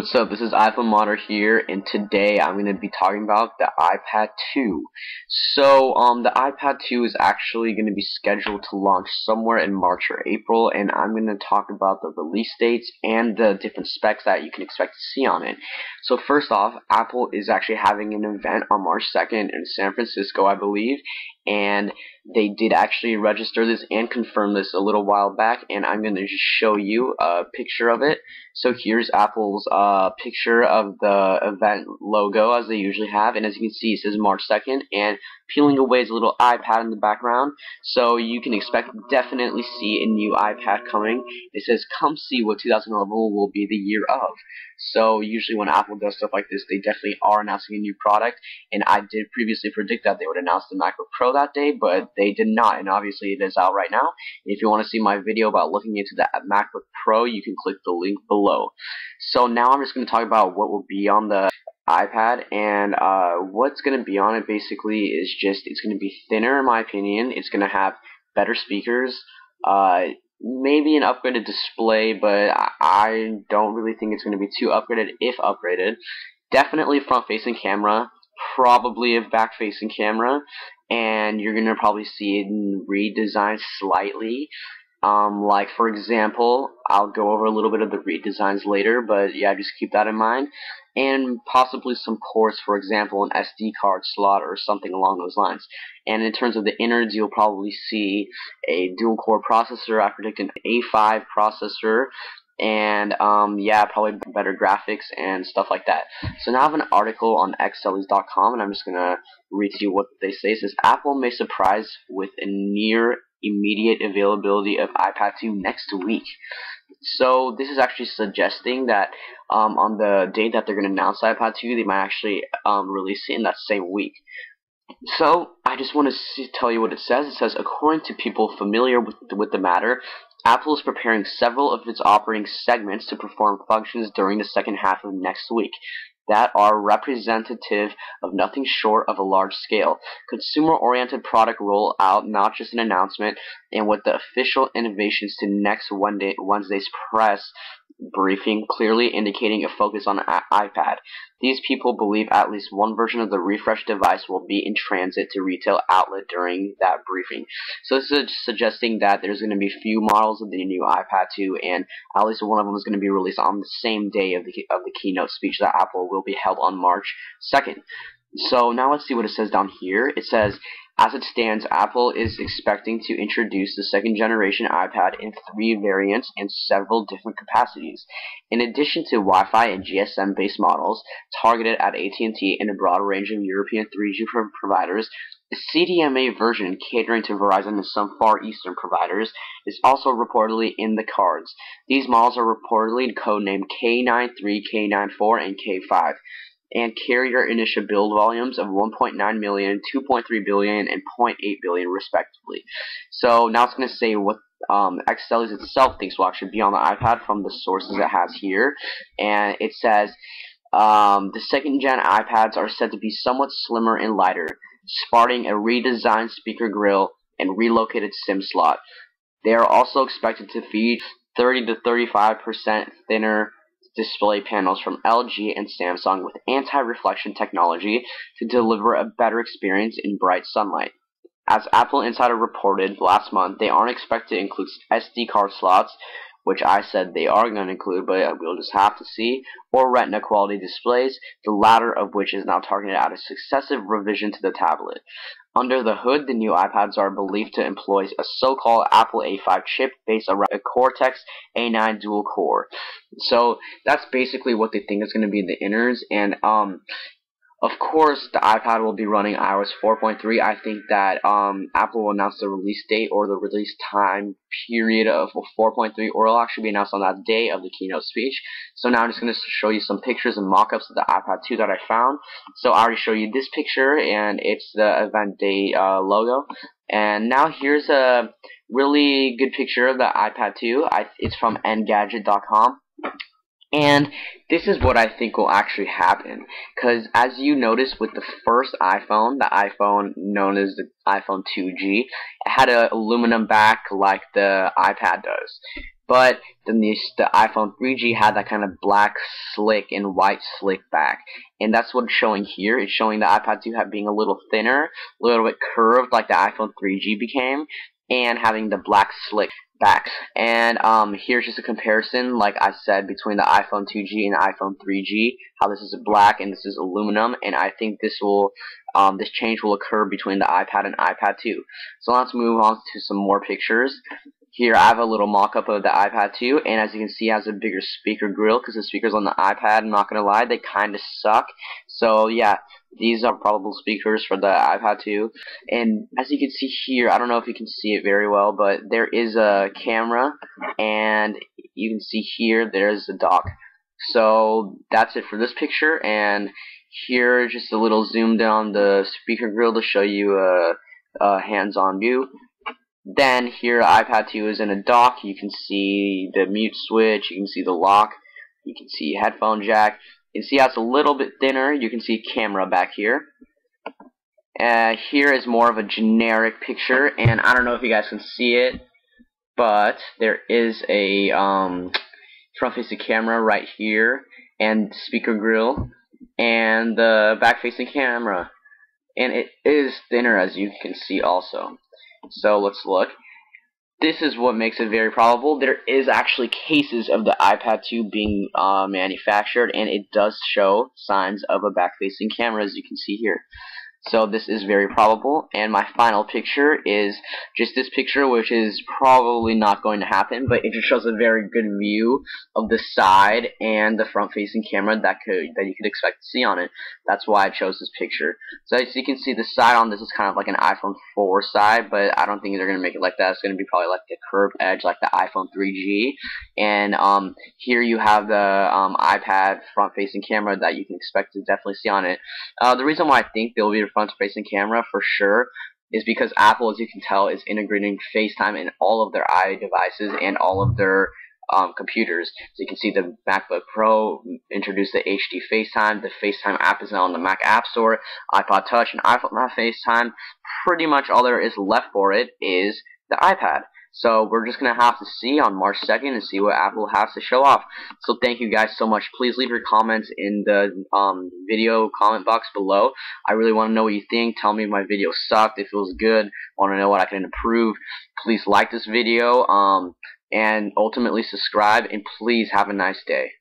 What's up? This is iPhone Modder here, and today I'm going to be talking about the iPad 2. So, the iPad 2 is actually going to be scheduled to launch somewhere in March or April, and I'm going to talk about the release dates and the different specs that you can expect to see on it. So first off, Apple is actually having an event on March 2nd in San Francisco, I believe, and they did actually register this and confirm this a little while back, and I'm going to just show you a picture of it. So here's Apple's picture of the event logo, as they usually have, and as you can see, it says March 2nd, and peeling away is a little iPad in the background, so you can definitely see a new iPad coming. It says, come see what 2011 will be the year of. So usually when Apple does stuff like this, they definitely are announcing a new product, and I did previously predict that they would announce the MacBook Pro that day, but they did not, and obviously it is out right now. If you want to see my video about looking into the MacBook Pro, you can click the link below. So now I'm just going to talk about what will be on the iPad, and what's going to be on it basically is just, it's going to be thinner in my opinion. It's going to have better speakers, maybe an upgraded display, but I don't really think it's going to be too upgraded if upgraded. Definitely front-facing camera, probably a back-facing camera, and you're going to probably see it redesigned slightly. Like for example, I'll go over a little bit of the redesigns later, but yeah, just keep that in mind. And possibly some ports, for example, an SD card slot or something along those lines. And in terms of the innards, you'll probably see a dual-core processor. I predict an A5 processor, and yeah, probably better graphics and stuff like that. So now I have an article on xsellies.com, and I'm just gonna read to you what they say. It says, Apple may surprise with a near immediate availability of iPad 2 next week. So this is actually suggesting that on the date that they're going to announce iPad 2, they might actually release it in that same week. So I just want to tell you what it says. It says, according to people familiar with the matter, Apple is preparing several of its operating segments to perform functions during the second half of next week that are representative of nothing short of a large-scale, consumer-oriented product rollout, not just an announcement, and with the official innovations to next Wednesday's press briefing clearly indicating a focus on iPad. These people believe at least one version of the refreshed device will be in transit to retail outlet during that briefing. So this is suggesting that there's going to be few models of the new iPad 2, and at least one of them is going to be released on the same day of the keynote speech that Apple will be held on March 2nd. So now let's see what it says down here. It says, as it stands, Apple is expecting to introduce the second generation iPad in 3 variants and several different capacities. In addition to Wi-Fi and GSM-based models targeted at AT&T and a broad range of European 3G providers, a CDMA version catering to Verizon and some Far Eastern providers is also reportedly in the cards. These models are reportedly codenamed K93, K94, and K5. And carrier initial build volumes of 1.9 million, 2.3 billion, and 0.8 billion respectively. So now it's going to say what xSellies itself thinks will actually be on the iPad from the sources it has here. And it says, the second-gen iPads are said to be somewhat slimmer and lighter, sporting a redesigned speaker grille and relocated SIM slot. They are also expected to feed 30 to 35% thinner display panels from LG and Samsung with anti-reflection technology to deliver a better experience in bright sunlight. As Apple Insider reported last month, they aren't expected to include SD card slots, which I said they are going to include, but we'll just have to see, or Retina quality displays, the latter of which is now targeted at a successive revision to the tablet. Under the hood, the new iPads are believed to employ a so-called Apple A5 chip based around a Cortex A9 dual core. So that's basically what they think is going to be the innards, and of course, the iPad will be running iOS 4.3. I think that Apple will announce the release date or the release time period of 4.3, or it'll actually be announced on that day of the keynote speech. So now I'm just going to show you some pictures and mockups of the iPad 2 that I found. So I already showed you this picture, and it's the event day logo. And now here's a really good picture of the iPad 2. It's from Engadget.com. And this is what I think will actually happen, because as you notice with the first iPhone, the iPhone known as the iPhone 2G, it had an aluminum back like the iPad does. But then the iPhone 3G had that kind of black slick and white slick back, and that's what it's showing here. It's showing the iPad 2 being a little thinner, a little bit curved like the iPhone 3G became, and having the black slick backs. And here's just a comparison, like I said, between the iPhone 2G and the iPhone 3G. How this is black and this is aluminum, and I think this change will occur between the iPad and iPad 2. So let's move on to some more pictures. Here I have a little mock-up of the iPad 2, and as you can see, it has a bigger speaker grill because the speakers on the iPad, I'm not going to lie, they kind of suck. So yeah, these are probable speakers for the iPad 2. And as you can see here, I don't know if you can see it very well, but there is a camera, and you can see here there's the dock. So that's it for this picture, and here just a little zoom down the speaker grill to show you a hands-on view. Then here iPad 2 is in a dock. You can see the mute switch, you can see the lock, you can see headphone jack. You can see how it's a little bit thinner. You can see camera back here. Here is more of a generic picture, and I don't know if you guys can see it, but there is a front-facing camera right here, and speaker grill, and the back-facing camera. And it is thinner, as you can see also. So let's look. This is what makes it very probable. There is actually cases of the iPad 2 being manufactured, and it does show signs of a back-facing camera, as you can see here. So this is very probable, and my final picture is just this picture, which is probably not going to happen, but it just shows a very good view of the side and the front-facing camera that you could expect to see on it. That's why I chose this picture. So as you can see, the side on this is kind of like an iPhone 4 side, but I don't think they're going to make it like that. It's going to be probably like the curved edge, like the iPhone 3G. And here you have the iPad front-facing camera that you can expect to definitely see on it. The reason why I think there will be a front-facing camera for sure is because Apple, as you can tell, is integrating FaceTime in all of their iDevices and all of their computers. So you can see the MacBook Pro introduced the HD FaceTime. The FaceTime app is now on the Mac App Store. iPod Touch and iPhone FaceTime. Pretty much all there is left for it is the iPad. So we're just going to have to see on March 2nd and see what Apple has to show off. So thank you guys so much. Please leave your comments in the video comment box below. I really want to know what you think. Tell me if my video sucked, if it was good. Want to know what I can improve. Please like this video and ultimately subscribe. And please have a nice day.